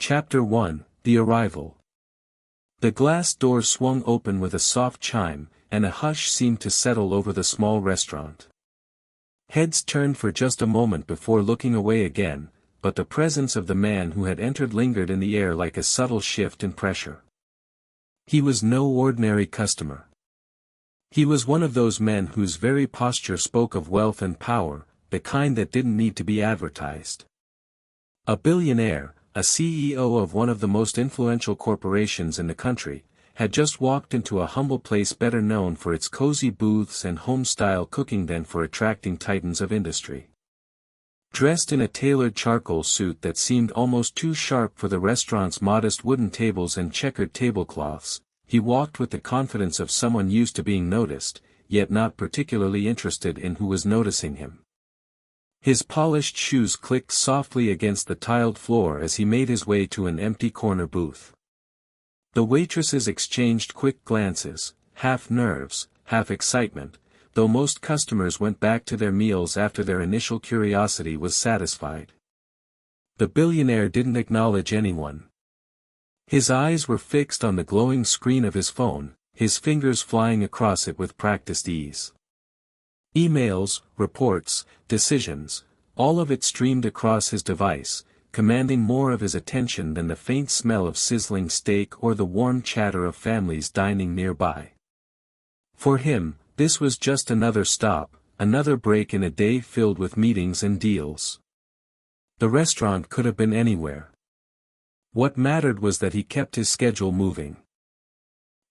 Chapter 1, The Arrival. The glass door swung open with a soft chime, and a hush seemed to settle over the small restaurant. Heads turned for just a moment before looking away again, but the presence of the man who had entered lingered in the air like a subtle shift in pressure. He was no ordinary customer. He was one of those men whose very posture spoke of wealth and power, the kind that didn't need to be advertised. A billionaire, a CEO of one of the most influential corporations in the country, had just walked into a humble place better known for its cozy booths and home-style cooking than for attracting titans of industry. Dressed in a tailored charcoal suit that seemed almost too sharp for the restaurant's modest wooden tables and checkered tablecloths, he walked with the confidence of someone used to being noticed, yet not particularly interested in who was noticing him. His polished shoes clicked softly against the tiled floor as he made his way to an empty corner booth. The waitresses exchanged quick glances, half nerves, half excitement, though most customers went back to their meals after their initial curiosity was satisfied. The billionaire didn't acknowledge anyone. His eyes were fixed on the glowing screen of his phone, his fingers flying across it with practiced ease. Emails, reports, decisions, all of it streamed across his device, commanding more of his attention than the faint smell of sizzling steak or the warm chatter of families dining nearby. For him, this was just another stop, another break in a day filled with meetings and deals. The restaurant could have been anywhere. What mattered was that he kept his schedule moving.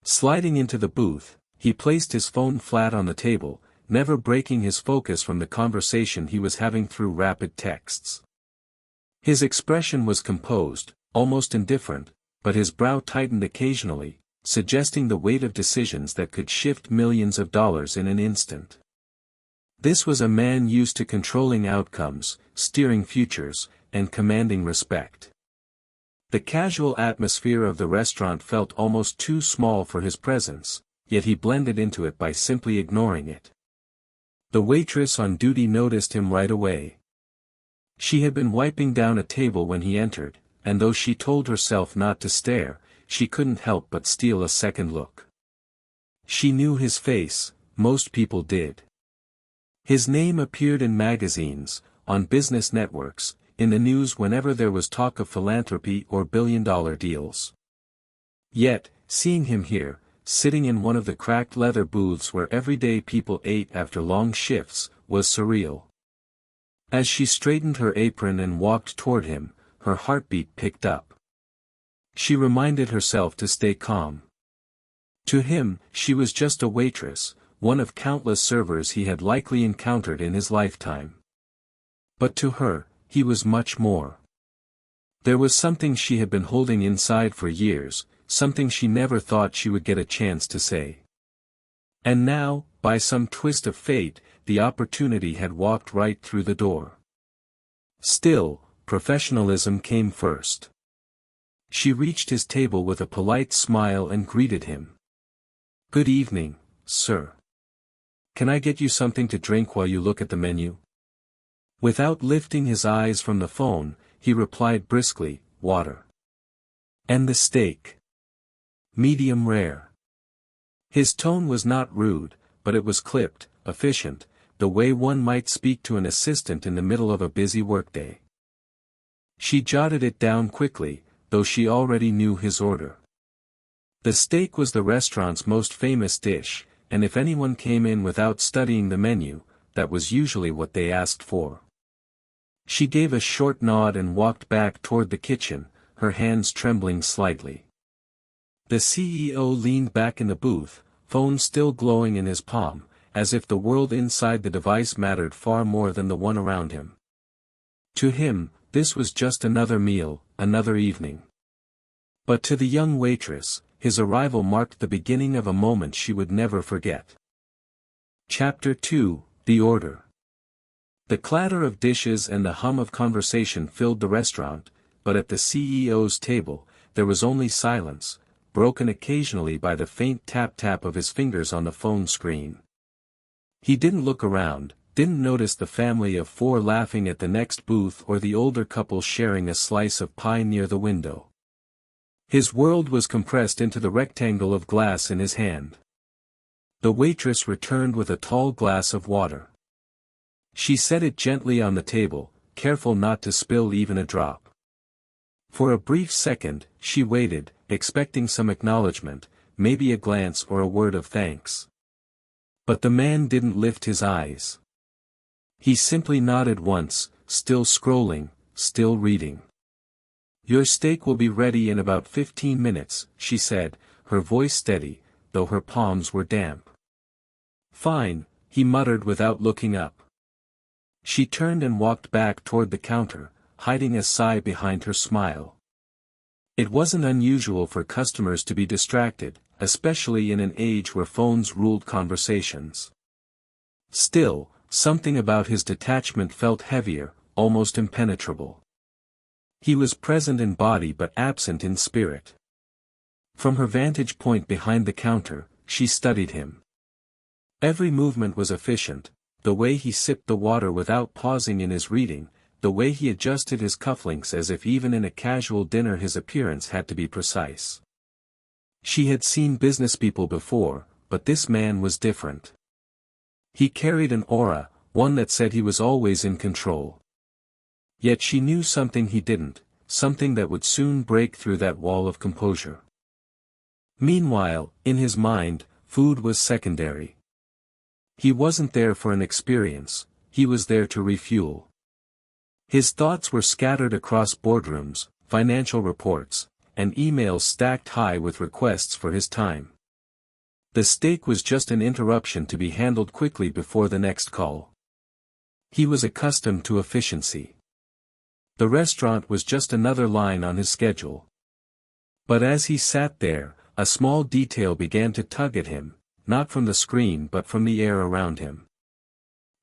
Sliding into the booth, he placed his phone flat on the table, never breaking his focus from the conversation he was having through rapid texts. His expression was composed, almost indifferent, but his brow tightened occasionally, suggesting the weight of decisions that could shift millions of dollars in an instant. This was a man used to controlling outcomes, steering futures, and commanding respect. The casual atmosphere of the restaurant felt almost too small for his presence, yet he blended into it by simply ignoring it. The waitress on duty noticed him right away. She had been wiping down a table when he entered, and though she told herself not to stare, she couldn't help but steal a second look. She knew his face, most people did. His name appeared in magazines, on business networks, in the news whenever there was talk of philanthropy or billion-dollar deals. Yet, seeing him here, sitting in one of the cracked leather booths where everyday people ate after long shifts, was surreal. As she straightened her apron and walked toward him, her heartbeat picked up. She reminded herself to stay calm. To him, she was just a waitress, one of countless servers he had likely encountered in his lifetime. But to her, he was much more. There was something she had been holding inside for years, something she never thought she would get a chance to say. And now, by some twist of fate, the opportunity had walked right through the door. Still, professionalism came first. She reached his table with a polite smile and greeted him. "Good evening, sir. Can I get you something to drink while you look at the menu?" Without lifting his eyes from the phone, he replied briskly, "Water." "And the steak?" "Medium rare." His tone was not rude, but it was clipped, efficient, the way one might speak to an assistant in the middle of a busy workday. She jotted it down quickly, though she already knew his order. The steak was the restaurant's most famous dish, and if anyone came in without studying the menu, that was usually what they asked for. She gave a short nod and walked back toward the kitchen, her hands trembling slightly. The CEO leaned back in the booth, phone still glowing in his palm, as if the world inside the device mattered far more than the one around him. To him, this was just another meal, another evening. But to the young waitress, his arrival marked the beginning of a moment she would never forget. Chapter 2, The Order. The clatter of dishes and the hum of conversation filled the restaurant, but at the CEO's table, there was only silence, broken occasionally by the faint tap-tap of his fingers on the phone screen. He didn't look around, didn't notice the family of four laughing at the next booth or the older couple sharing a slice of pie near the window. His world was compressed into the rectangle of glass in his hand. The waitress returned with a tall glass of water. She set it gently on the table, careful not to spill even a drop. For a brief second, she waited, expecting some acknowledgement, maybe a glance or a word of thanks. But the man didn't lift his eyes. He simply nodded once, still scrolling, still reading. "Your steak will be ready in about 15 minutes, she said, her voice steady, though her palms were damp. "Fine," he muttered without looking up. She turned and walked back toward the counter, hiding a sigh behind her smile. It wasn't unusual for customers to be distracted, especially in an age where phones ruled conversations. Still, something about his detachment felt heavier, almost impenetrable. He was present in body but absent in spirit. From her vantage point behind the counter, she studied him. Every movement was efficient, the way he sipped the water without pausing in his reading, the way he adjusted his cufflinks as if even in a casual dinner his appearance had to be precise. She had seen businesspeople before, but this man was different. He carried an aura, one that said he was always in control. Yet she knew something he didn't, something that would soon break through that wall of composure. Meanwhile, in his mind, food was secondary. He wasn't there for an experience, he was there to refuel. His thoughts were scattered across boardrooms, financial reports, and emails stacked high with requests for his time. The steak was just an interruption to be handled quickly before the next call. He was accustomed to efficiency. The restaurant was just another line on his schedule. But as he sat there, a small detail began to tug at him, not from the screen but from the air around him.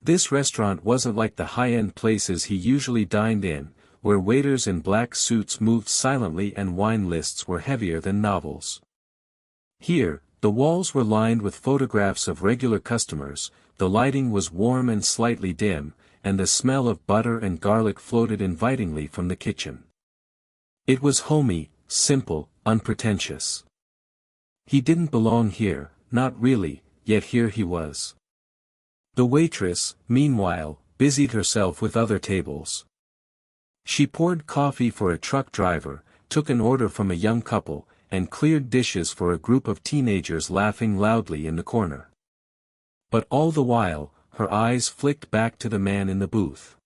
This restaurant wasn't like the high-end places he usually dined in, where waiters in black suits moved silently and wine lists were heavier than novels. Here, the walls were lined with photographs of regular customers, the lighting was warm and slightly dim, and the smell of butter and garlic floated invitingly from the kitchen. It was homey, simple, unpretentious. He didn't belong here, not really, yet here he was. The waitress, meanwhile, busied herself with other tables. She poured coffee for a truck driver, took an order from a young couple, and cleared dishes for a group of teenagers laughing loudly in the corner. But all the while, her eyes flicked back to the man in the booth.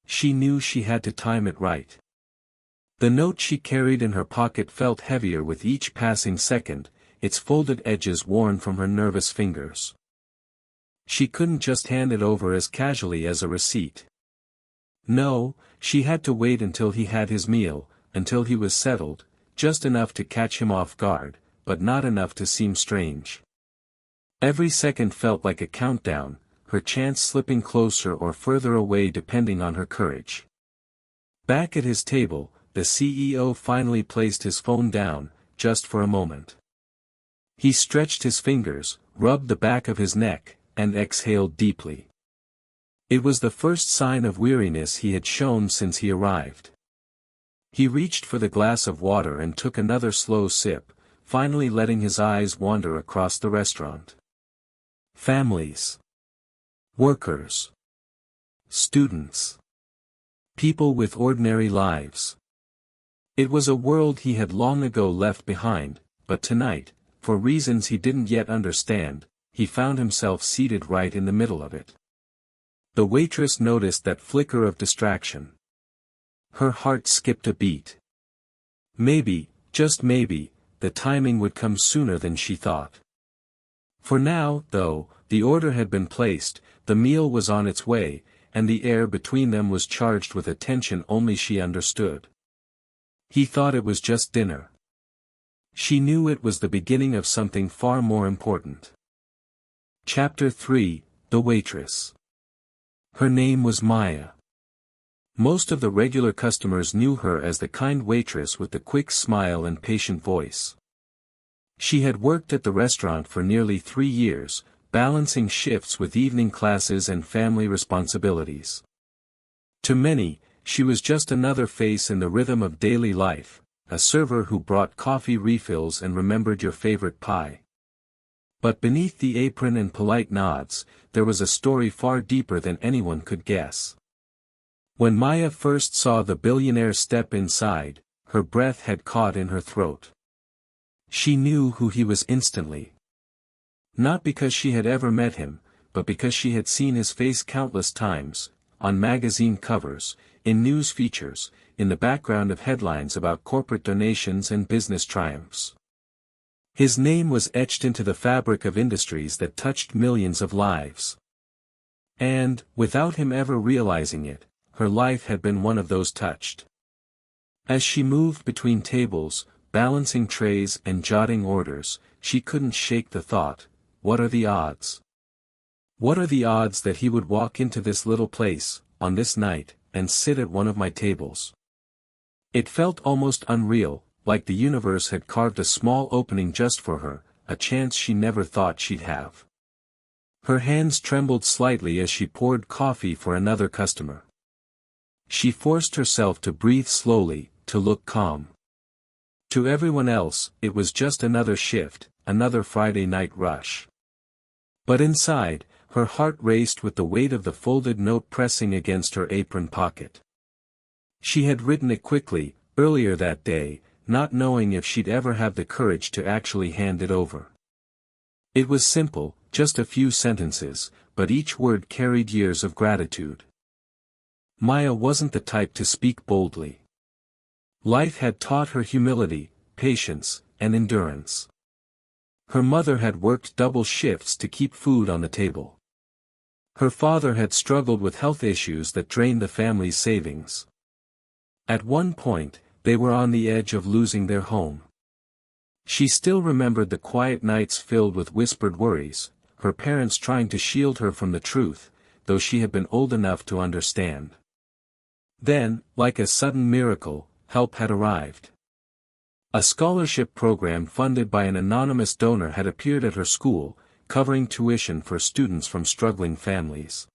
She knew she had to time it right. The note she carried in her pocket felt heavier with each passing second, its folded edges worn from her nervous fingers. She couldn't just hand it over as casually as a receipt. No, she had to wait until he had his meal, until he was settled, just enough to catch him off guard, but not enough to seem strange. Every second felt like a countdown, her chance slipping closer or further away depending on her courage. Back at his table, the CEO finally placed his phone down, just for a moment. He stretched his fingers, rubbed the back of his neck, and exhaled deeply. It was the first sign of weariness he had shown since he arrived. He reached for the glass of water and took another slow sip, finally letting his eyes wander across the restaurant. Families. Workers. Students. People with ordinary lives. It was a world he had long ago left behind, but tonight, for reasons he didn't yet understand, he found himself seated right in the middle of it. The waitress noticed that flicker of distraction. Her heart skipped a beat. Maybe, just maybe, the timing would come sooner than she thought. For now, though, the order had been placed, the meal was on its way, and the air between them was charged with a tension only she understood. He thought it was just dinner. She knew it was the beginning of something far more important. Chapter 3, The Waitress. Her name was Maya. Most of the regular customers knew her as the kind waitress with the quick smile and patient voice. She had worked at the restaurant for nearly 3 years, balancing shifts with evening classes and family responsibilities. To many, she was just another face in the rhythm of daily life, a server who brought coffee refills and remembered your favorite pie. But beneath the apron and polite nods, there was a story far deeper than anyone could guess. When Maya first saw the billionaire step inside, her breath had caught in her throat. She knew who he was instantly. Not because she had ever met him, but because she had seen his face countless times, on magazine covers, in news features, in the background of headlines about corporate donations and business triumphs. His name was etched into the fabric of industries that touched millions of lives. And, without him ever realizing it, her life had been one of those touched. As she moved between tables, balancing trays and jotting orders, she couldn't shake the thought, what are the odds? What are the odds that he would walk into this little place, on this night, and sit at one of my tables? It felt almost unreal, like the universe had carved a small opening just for her, a chance she never thought she'd have. Her hands trembled slightly as she poured coffee for another customer. She forced herself to breathe slowly, to look calm. To everyone else, it was just another shift, another Friday night rush. But inside, her heart raced with the weight of the folded note pressing against her apron pocket. She had written it quickly, earlier that day, not knowing if she'd ever have the courage to actually hand it over. It was simple, just a few sentences, but each word carried years of gratitude. Maya wasn't the type to speak boldly. Life had taught her humility, patience, and endurance. Her mother had worked double shifts to keep food on the table. Her father had struggled with health issues that drained the family's savings. At one point, they were on the edge of losing their home. She still remembered the quiet nights filled with whispered worries, her parents trying to shield her from the truth, though she had been old enough to understand. Then, like a sudden miracle, help had arrived. A scholarship program funded by an anonymous donor had appeared at her school, covering tuition for students from struggling families.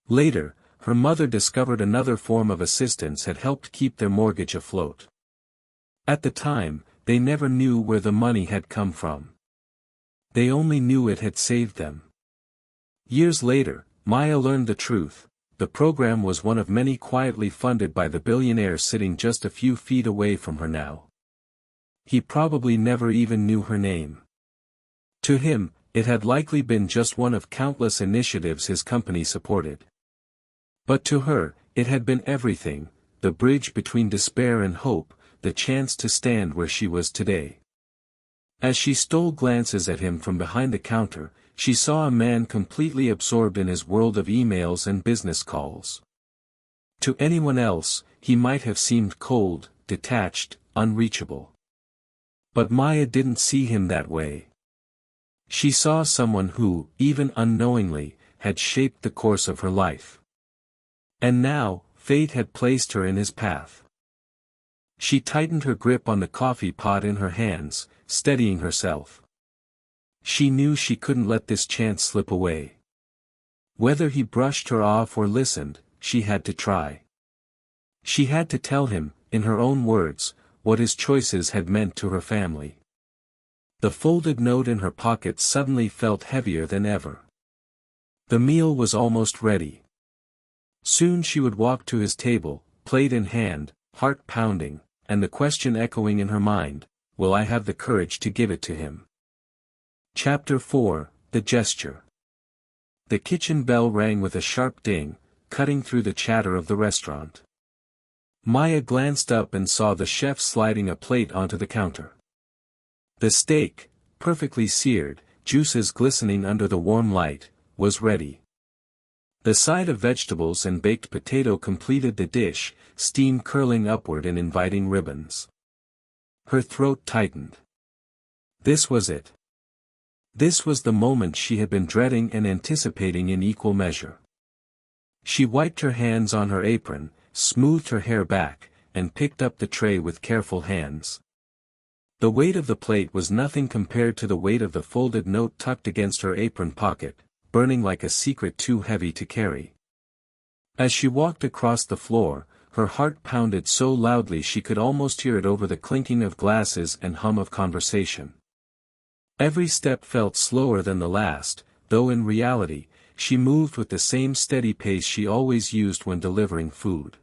Later, her mother discovered another form of assistance had helped keep their mortgage afloat. At the time, they never knew where the money had come from. They only knew it had saved them. Years later, Maya learned the truth. The program was one of many quietly funded by the billionaire sitting just a few feet away from her now. He probably never even knew her name. To him, it had likely been just one of countless initiatives his company supported. But to her, it had been everything, the bridge between despair and hope, the chance to stand where she was today. As she stole glances at him from behind the counter, she saw a man completely absorbed in his world of emails and business calls. To anyone else, he might have seemed cold, detached, unreachable. But Maya didn't see him that way. She saw someone who, even unknowingly, had shaped the course of her life. And now, fate had placed her in his path. She tightened her grip on the coffee pot in her hands, steadying herself. She knew she couldn't let this chance slip away. Whether he brushed her off or listened, she had to try. She had to tell him, in her own words, what his choices had meant to her family. The folded note in her pocket suddenly felt heavier than ever. The meal was almost ready. Soon she would walk to his table, plate in hand, heart pounding, and the question echoing in her mind, will I have the courage to give it to him? Chapter 4, The Gesture. The kitchen bell rang with a sharp ding, cutting through the chatter of the restaurant. Maya glanced up and saw the chef sliding a plate onto the counter. The steak, perfectly seared, juices glistening under the warm light, was ready. The side of vegetables and baked potato completed the dish, steam curling upward in inviting ribbons. Her throat tightened. This was it. This was the moment she had been dreading and anticipating in equal measure. She wiped her hands on her apron, smoothed her hair back, and picked up the tray with careful hands. The weight of the plate was nothing compared to the weight of the folded note tucked against her apron pocket, burning like a secret too heavy to carry. As she walked across the floor, her heart pounded so loudly she could almost hear it over the clinking of glasses and hum of conversation. Every step felt slower than the last, though in reality, she moved with the same steady pace she always used when delivering food.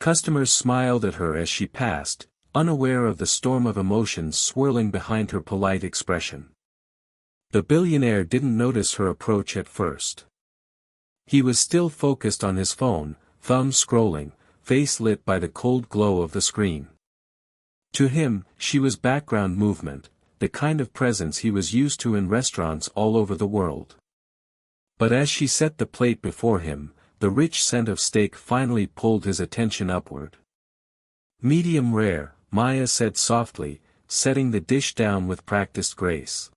Customers smiled at her as she passed, unaware of the storm of emotions swirling behind her polite expression. The billionaire didn't notice her approach at first. He was still focused on his phone, thumb scrolling, face lit by the cold glow of the screen. To him, she was background movement, the kind of presence he was used to in restaurants all over the world. But as she set the plate before him, the rich scent of steak finally pulled his attention upward. "Medium rare," Maya said softly, setting the dish down with practiced grace.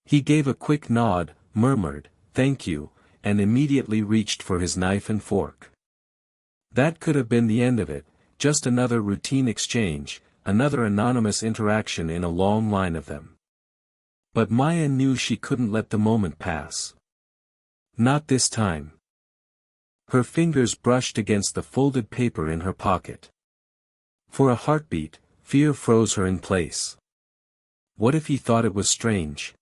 He gave a quick nod, murmured, "Thank you," and immediately reached for his knife and fork. That could have been the end of it, just another routine exchange, another anonymous interaction in a long line of them. But Maya knew she couldn't let the moment pass. Not this time. Her fingers brushed against the folded paper in her pocket. For a heartbeat, fear froze her in place. What if he thought it was strange?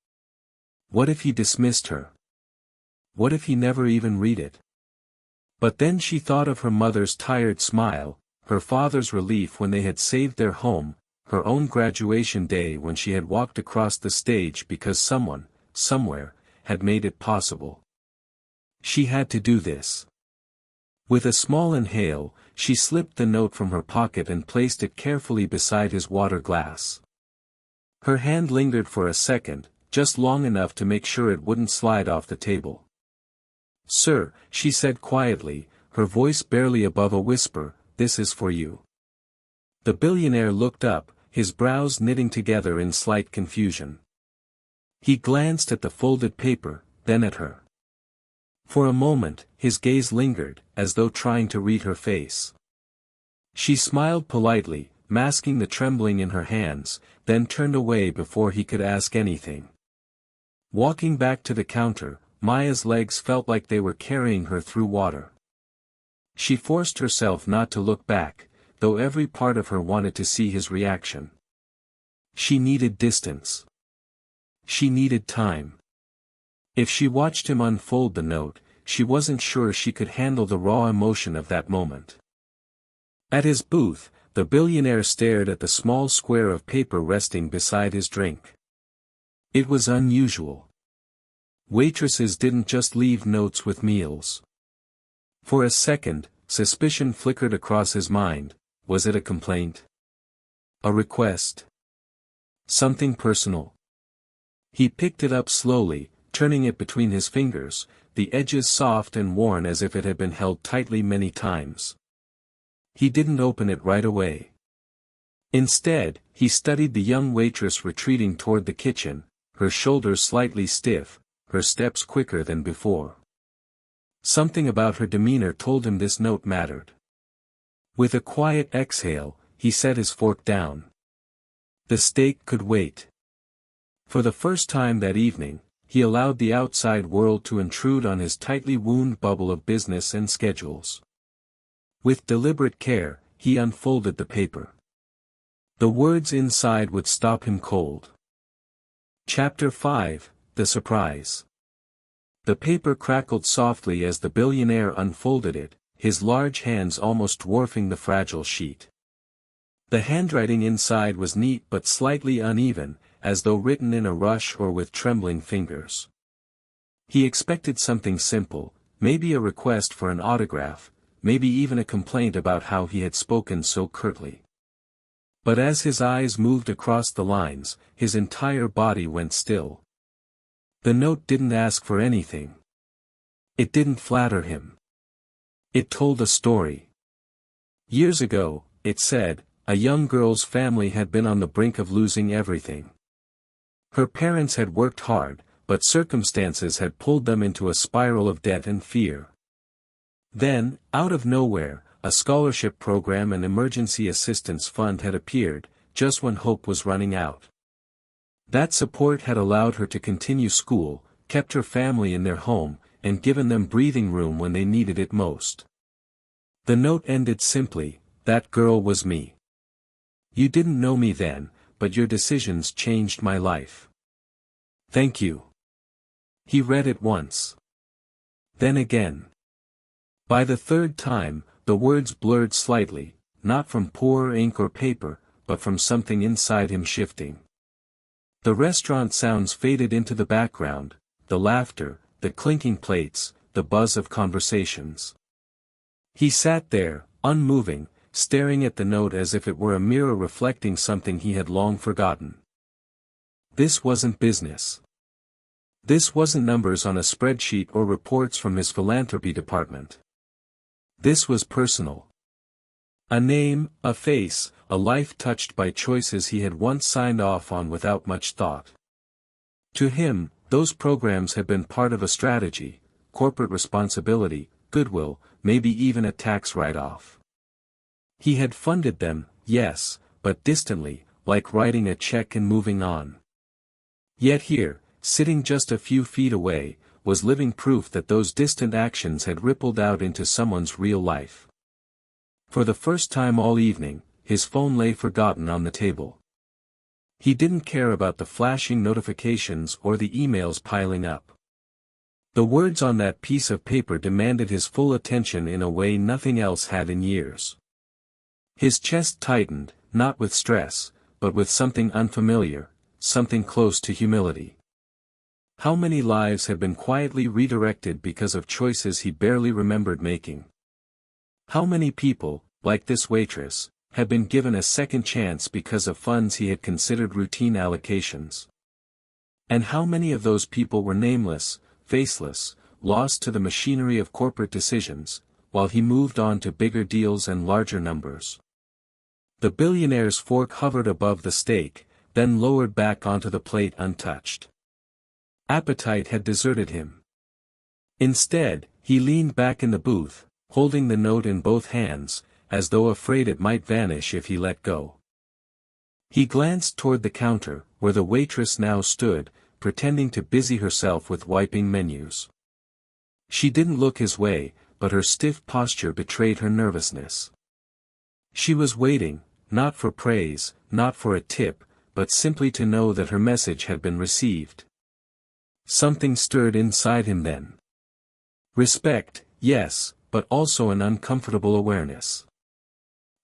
What if he dismissed her? What if he never even read it? But then she thought of her mother's tired smile, her father's relief when they had saved their home, her own graduation day when she had walked across the stage because someone, somewhere, had made it possible. She had to do this. With a small inhale, she slipped the note from her pocket and placed it carefully beside his water glass. Her hand lingered for a second, just long enough to make sure it wouldn't slide off the table. "Sir," she said quietly, her voice barely above a whisper, "this is for you." The billionaire looked up, his brows knitting together in slight confusion. He glanced at the folded paper, then at her. For a moment, his gaze lingered, as though trying to read her face. She smiled politely, masking the trembling in her hands, then turned away before he could ask anything. Walking back to the counter, Maya's legs felt like they were carrying her through water. She forced herself not to look back, though every part of her wanted to see his reaction. She needed distance. She needed time. If she watched him unfold the note, she wasn't sure she could handle the raw emotion of that moment. At his booth, the billionaire stared at the small square of paper resting beside his drink. It was unusual. Waitresses didn't just leave notes with meals. For a second, suspicion flickered across his mind. Was it a complaint? A request? Something personal? He picked it up slowly, turning it between his fingers, the edges soft and worn as if it had been held tightly many times. He didn't open it right away. Instead, he studied the young waitress retreating toward the kitchen, her shoulders slightly stiff, her steps quicker than before. Something about her demeanor told him this note mattered. With a quiet exhale, he set his fork down. The steak could wait. For the first time that evening, he allowed the outside world to intrude on his tightly wound bubble of business and schedules. With deliberate care, he unfolded the paper. The words inside would stop him cold. Chapter 5, The Surprise. The paper crackled softly as the billionaire unfolded it, his large hands almost dwarfing the fragile sheet. The handwriting inside was neat but slightly uneven, as though written in a rush or with trembling fingers. He expected something simple, maybe a request for an autograph, maybe even a complaint about how he had spoken so curtly. But as his eyes moved across the lines, his entire body went still. The note didn't ask for anything. It didn't flatter him. It told a story. Years ago, it said, a young girl's family had been on the brink of losing everything. Her parents had worked hard, but circumstances had pulled them into a spiral of debt and fear. Then, out of nowhere, a scholarship program and emergency assistance fund had appeared, just when hope was running out. That support had allowed her to continue school, kept her family in their home, and given them breathing room when they needed it most. The note ended simply, "That girl was me. You didn't know me then, but your decisions changed my life. Thank you." He read it once. Then again. By the third time, the words blurred slightly, not from poor ink or paper, but from something inside him shifting. The restaurant sounds faded into the background, the laughter, the clinking plates, the buzz of conversations. He sat there, unmoving, staring at the note as if it were a mirror reflecting something he had long forgotten. This wasn't business. This wasn't numbers on a spreadsheet or reports from his philanthropy department. This was personal. A name, a face, a life touched by choices he had once signed off on without much thought. To him, those programs had been part of a strategy, corporate responsibility, goodwill, maybe even a tax write-off. He had funded them, yes, but distantly, like writing a check and moving on. Yet here, sitting just a few feet away, was living proof that those distant actions had rippled out into someone's real life. For the first time all evening, his phone lay forgotten on the table. He didn't care about the flashing notifications or the emails piling up. The words on that piece of paper demanded his full attention in a way nothing else had in years. His chest tightened, not with stress, but with something unfamiliar, something close to humility. How many lives had been quietly redirected because of choices he barely remembered making? How many people, like this waitress, had been given a second chance because of funds he had considered routine allocations? And how many of those people were nameless, faceless, lost to the machinery of corporate decisions, while he moved on to bigger deals and larger numbers? The billionaire's fork hovered above the steak, then lowered back onto the plate untouched. Appetite had deserted him. Instead, he leaned back in the booth, holding the note in both hands, as though afraid it might vanish if he let go. He glanced toward the counter, where the waitress now stood, pretending to busy herself with wiping menus. She didn't look his way, but her stiff posture betrayed her nervousness. She was waiting, not for praise, not for a tip, but simply to know that her message had been received. Something stirred inside him then. Respect, yes, but also an uncomfortable awareness.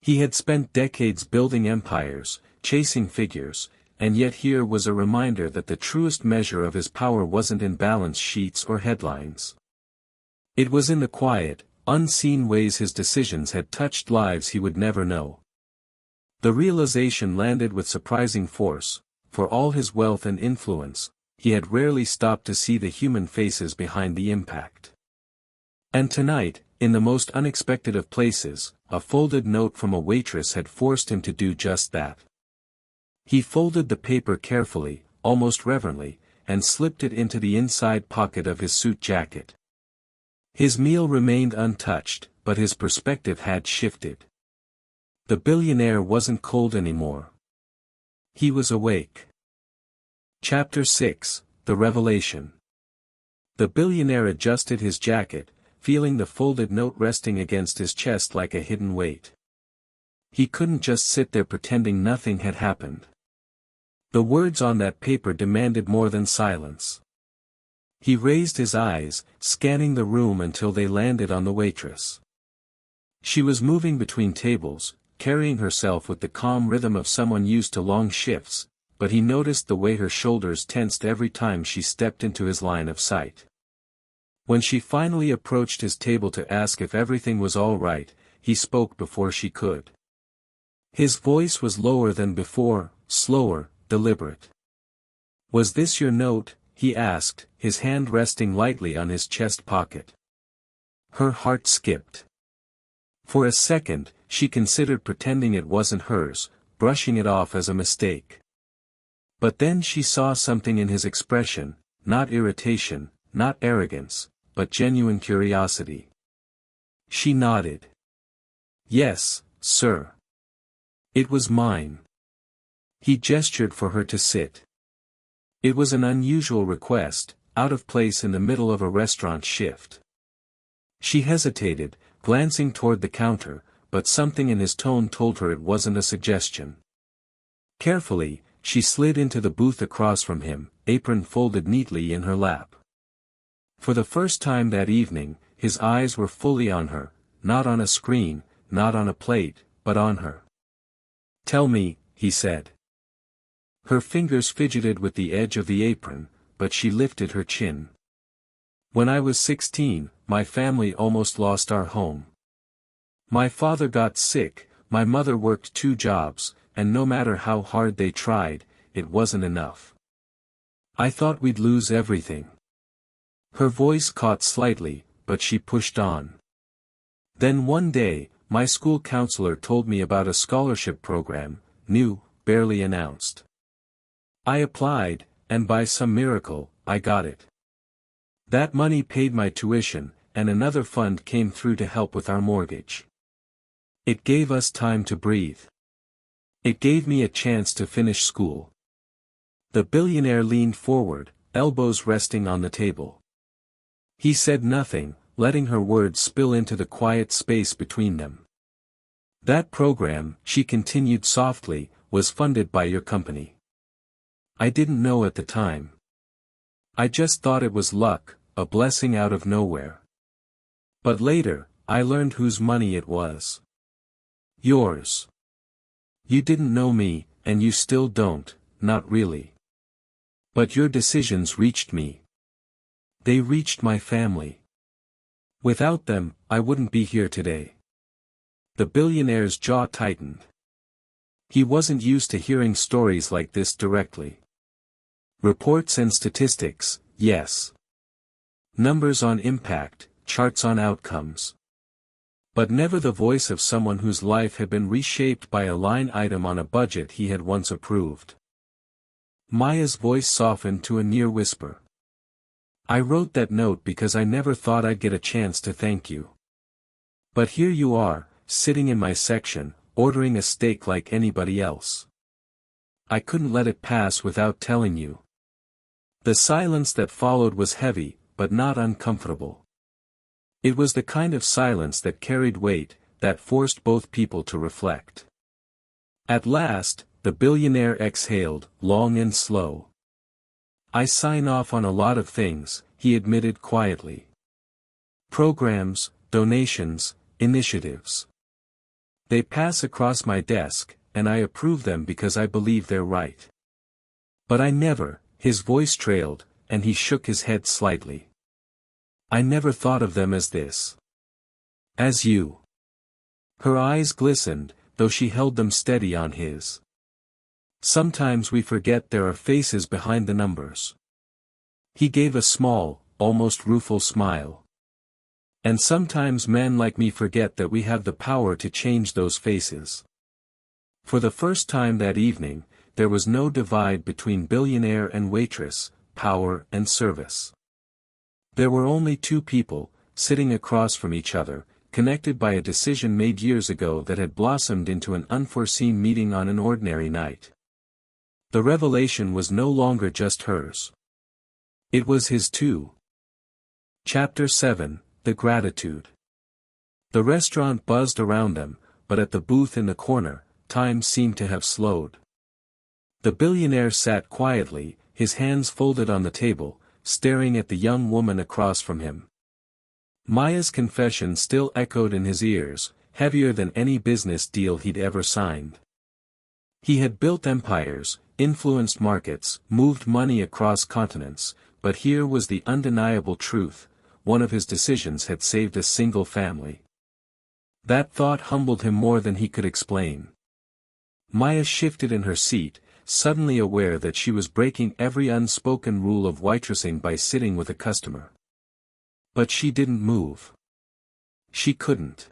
He had spent decades building empires, chasing figures, and yet here was a reminder that the truest measure of his power wasn't in balance sheets or headlines. It was in the quiet, unseen ways his decisions had touched lives he would never know. The realization landed with surprising force. For all his wealth and influence, he had rarely stopped to see the human faces behind the impact. And tonight, in the most unexpected of places, a folded note from a waitress had forced him to do just that. He folded the paper carefully, almost reverently, and slipped it into the inside pocket of his suit jacket. His meal remained untouched, but his perspective had shifted. The billionaire wasn't cold anymore. He was awake. Chapter 6, The Revelation. The billionaire adjusted his jacket, feeling the folded note resting against his chest like a hidden weight. He couldn't just sit there pretending nothing had happened. The words on that paper demanded more than silence. He raised his eyes, scanning the room until they landed on the waitress. She was moving between tables, carrying herself with the calm rhythm of someone used to long shifts, but he noticed the way her shoulders tensed every time she stepped into his line of sight. When she finally approached his table to ask if everything was all right, he spoke before she could. His voice was lower than before, slower, deliberate. "Was this your note?" he asked, his hand resting lightly on his chest pocket. Her heart skipped. For a second, she considered pretending it wasn't hers, brushing it off as a mistake. But then she saw something in his expression, not irritation, not arrogance, but genuine curiosity. She nodded. "Yes, sir. It was mine." He gestured for her to sit. It was an unusual request, out of place in the middle of a restaurant shift. She hesitated, glancing toward the counter, but something in his tone told her it wasn't a suggestion. Carefully, she slid into the booth across from him, apron folded neatly in her lap. For the first time that evening, his eyes were fully on her, not on a screen, not on a plate, but on her. "Tell me," he said. Her fingers fidgeted with the edge of the apron, but she lifted her chin. "When I was 16, my family almost lost our home. My father got sick, my mother worked 2 jobs, and no matter how hard they tried, it wasn't enough. I thought we'd lose everything." Her voice caught slightly, but she pushed on. "Then one day, my school counselor told me about a scholarship program, new, barely announced. I applied, and by some miracle, I got it. That money paid my tuition, and another fund came through to help with our mortgage. It gave us time to breathe. It gave me a chance to finish school." The billionaire leaned forward, elbows resting on the table. He said nothing, letting her words spill into the quiet space between them. "That program," she continued softly, "was funded by your company. I didn't know at the time. I just thought it was luck, a blessing out of nowhere. But later, I learned whose money it was. Yours. You didn't know me, and you still don't, not really. But your decisions reached me. They reached my family. Without them, I wouldn't be here today." The billionaire's jaw tightened. He wasn't used to hearing stories like this directly. Reports and statistics, yes. Numbers on impact, charts on outcomes. But never the voice of someone whose life had been reshaped by a line item on a budget he had once approved. Maya's voice softened to a near whisper. "I wrote that note because I never thought I'd get a chance to thank you. But here you are, sitting in my section, ordering a steak like anybody else. I couldn't let it pass without telling you." The silence that followed was heavy, but not uncomfortable. It was the kind of silence that carried weight, that forced both people to reflect. At last, the billionaire exhaled, long and slow. "I sign off on a lot of things," he admitted quietly. "Programs, donations, initiatives. They pass across my desk, and I approve them because I believe they're right. But I never," his voice trailed, and he shook his head slightly. "I never thought of them as this. As you." Her eyes glistened, though she held them steady on his. "Sometimes we forget there are faces behind the numbers." He gave a small, almost rueful smile. "And sometimes men like me forget that we have the power to change those faces." For the first time that evening, there was no divide between billionaire and waitress, power and service. There were only 2 people, sitting across from each other, connected by a decision made years ago that had blossomed into an unforeseen meeting on an ordinary night. The revelation was no longer just hers. It was his too. Chapter 7, The Gratitude. The restaurant buzzed around them, but at the booth in the corner, time seemed to have slowed. The billionaire sat quietly, his hands folded on the table, staring at the young woman across from him. Maya's confession still echoed in his ears, heavier than any business deal he'd ever signed. He had built empires, influenced markets, moved money across continents, but here was the undeniable truth: one of his decisions had saved a single family. That thought humbled him more than he could explain. Maya shifted in her seat, suddenly aware that she was breaking every unspoken rule of waitressing by sitting with a customer. But she didn't move. She couldn't.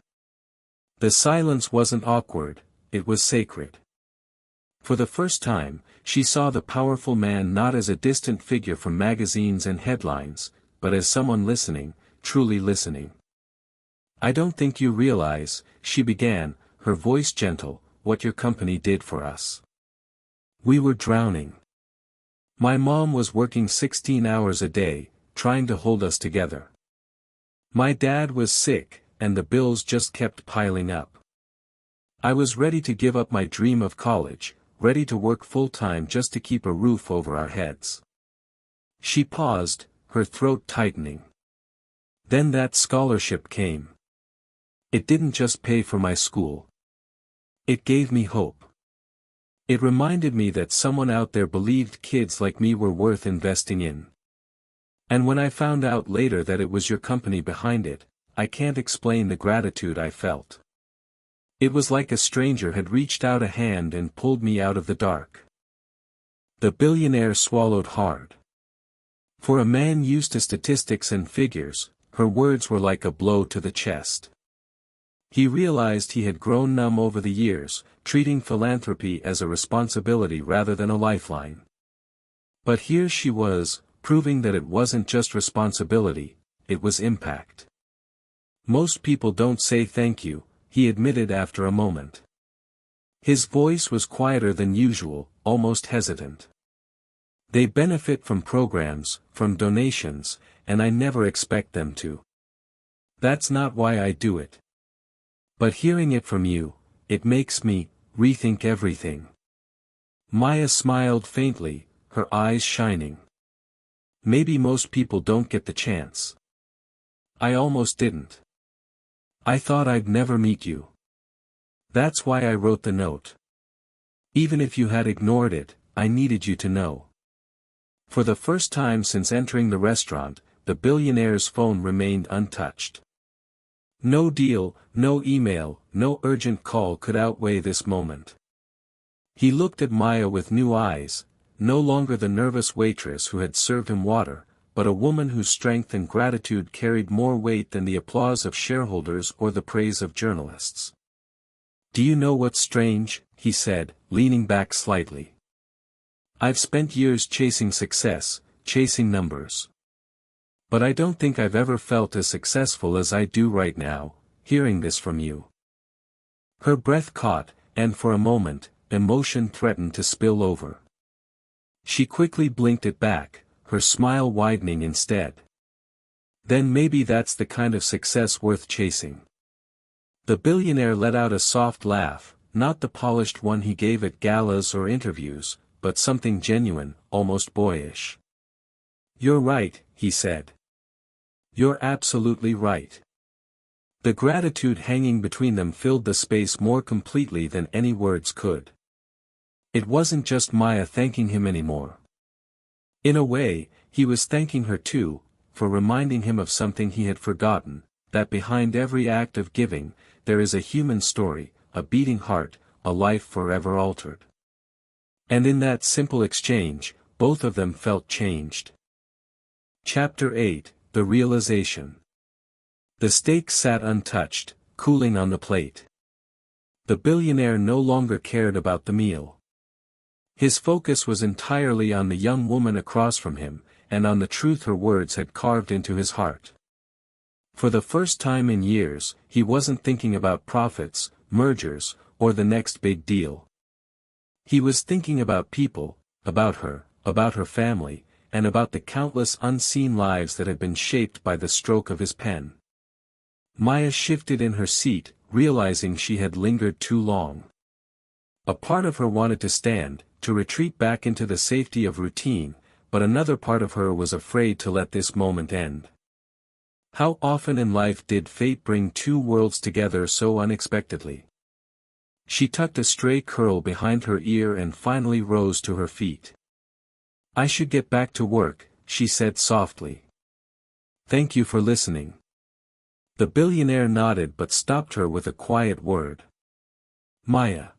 The silence wasn't awkward, it was sacred. For the first time, she saw the powerful man not as a distant figure from magazines and headlines, but as someone listening, truly listening. "I don't think you realize," she began, her voice gentle, "what your company did for us. We were drowning. My mom was working 16 hours a day, trying to hold us together. My dad was sick, and the bills just kept piling up. I was ready to give up my dream of college, ready to work full-time just to keep a roof over our heads. She paused, her throat tightening. Then that scholarship came. It didn't just pay for my school. It gave me hope. It reminded me that someone out there believed kids like me were worth investing in. And when I found out later that it was your company behind it, I can't explain the gratitude I felt. It was like a stranger had reached out a hand and pulled me out of the dark. The billionaire swallowed hard. For a man used to statistics and figures, her words were like a blow to the chest. He realized he had grown numb over the years, treating philanthropy as a responsibility rather than a lifeline. But here she was, proving that it wasn't just responsibility, it was impact. Most people don't say thank you, he admitted after a moment. His voice was quieter than usual, almost hesitant. They benefit from programs, from donations, and I never expect them to. That's not why I do it. But hearing it from you, it makes me rethink everything. Maya smiled faintly, her eyes shining. Maybe most people don't get the chance. I almost didn't. I thought I'd never meet you. That's why I wrote the note. Even if you had ignored it, I needed you to know. For the first time since entering the restaurant, the billionaire's phone remained untouched. No deal, no email, no urgent call could outweigh this moment. He looked at Maya with new eyes, no longer the nervous waitress who had served him water, but a woman whose strength and gratitude carried more weight than the applause of shareholders or the praise of journalists. Do you know what's strange? He said, leaning back slightly. I've spent years chasing success, chasing numbers. But I don't think I've ever felt as successful as I do right now, hearing this from you. Her breath caught, and for a moment, emotion threatened to spill over. She quickly blinked it back, her smile widening instead. Then maybe that's the kind of success worth chasing. The billionaire let out a soft laugh, not the polished one he gave at galas or interviews, but something genuine, almost boyish. You're right, he said. You're absolutely right. The gratitude hanging between them filled the space more completely than any words could. It wasn't just Maya thanking him anymore. In a way, he was thanking her too, for reminding him of something he had forgotten, that behind every act of giving, there is a human story, a beating heart, a life forever altered. And in that simple exchange, both of them felt changed. Chapter 8, The Realization. The steak sat untouched, cooling on the plate. The billionaire no longer cared about the meal. His focus was entirely on the young woman across from him, and on the truth her words had carved into his heart. For the first time in years, he wasn't thinking about profits, mergers, or the next big deal. He was thinking about people, about her family, and about the countless unseen lives that had been shaped by the stroke of his pen. Maya shifted in her seat, realizing she had lingered too long. A part of her wanted to stand, to retreat back into the safety of routine, but another part of her was afraid to let this moment end. How often in life did fate bring two worlds together so unexpectedly? She tucked a stray curl behind her ear and finally rose to her feet. I should get back to work, she said softly. Thank you for listening. The billionaire nodded but stopped her with a quiet word. Maya.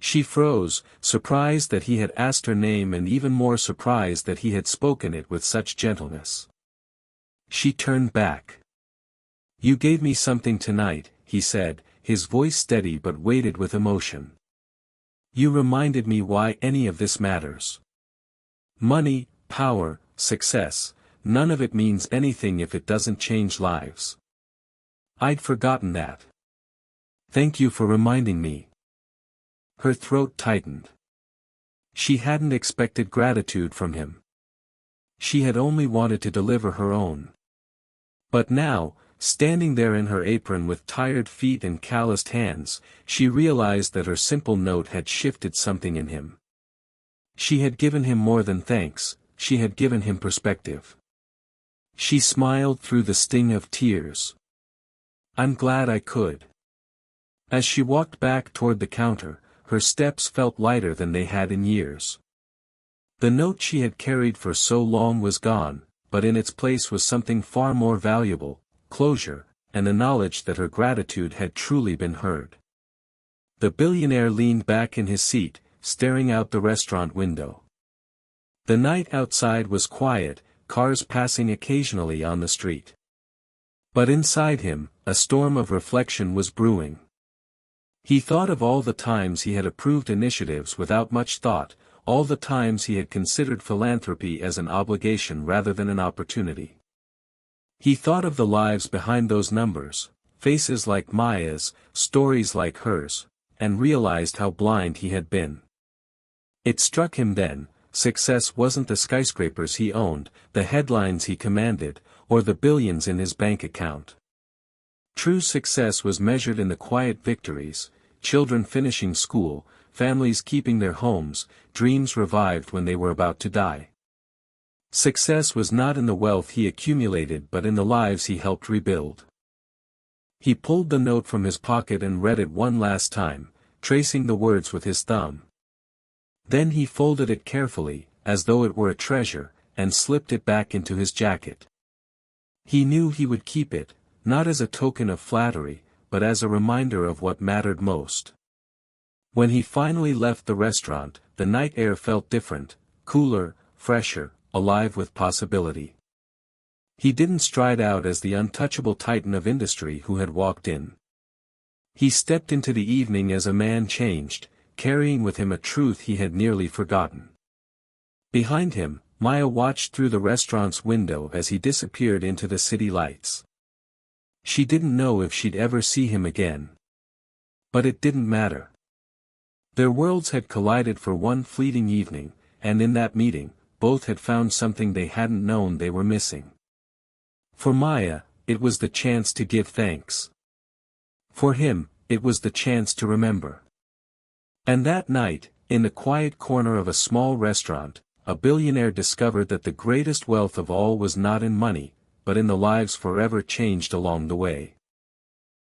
She froze, surprised that he had asked her name and even more surprised that he had spoken it with such gentleness. She turned back. You gave me something tonight, he said, his voice steady but weighted with emotion. You reminded me why any of this matters. Money, power, success, none of it means anything if it doesn't change lives. I'd forgotten that. Thank you for reminding me. Her throat tightened. She hadn't expected gratitude from him. She had only wanted to deliver her own. But now, standing there in her apron with tired feet and calloused hands, she realized that her simple note had shifted something in him. She had given him more than thanks, she had given him perspective. She smiled through the sting of tears. "I'm glad I could." As she walked back toward the counter, her steps felt lighter than they had in years. The note she had carried for so long was gone, but in its place was something far more valuable, closure, and the knowledge that her gratitude had truly been heard. The billionaire leaned back in his seat, staring out the restaurant window. The night outside was quiet, cars passing occasionally on the street. But inside him, a storm of reflection was brewing. He thought of all the times he had approved initiatives without much thought, all the times he had considered philanthropy as an obligation rather than an opportunity. He thought of the lives behind those numbers, faces like Maya's, stories like hers, and realized how blind he had been. It struck him then, success wasn't the skyscrapers he owned, the headlines he commanded, or the billions in his bank account. True success was measured in the quiet victories, children finishing school, families keeping their homes, dreams revived when they were about to die. Success was not in the wealth he accumulated but in the lives he helped rebuild. He pulled the note from his pocket and read it one last time, tracing the words with his thumb. Then he folded it carefully, as though it were a treasure, and slipped it back into his jacket. He knew he would keep it, not as a token of flattery, but as a reminder of what mattered most. When he finally left the restaurant, the night air felt different, cooler, fresher, alive with possibility. He didn't stride out as the untouchable titan of industry who had walked in. He stepped into the evening as a man changed, carrying with him a truth he had nearly forgotten. Behind him, Maya watched through the restaurant's window as he disappeared into the city lights. She didn't know if she'd ever see him again. But it didn't matter. Their worlds had collided for one fleeting evening, and in that meeting, both had found something they hadn't known they were missing. For Maya, it was the chance to give thanks. For him, it was the chance to remember. And that night, in the quiet corner of a small restaurant, a billionaire discovered that the greatest wealth of all was not in money, but in the lives forever changed along the way.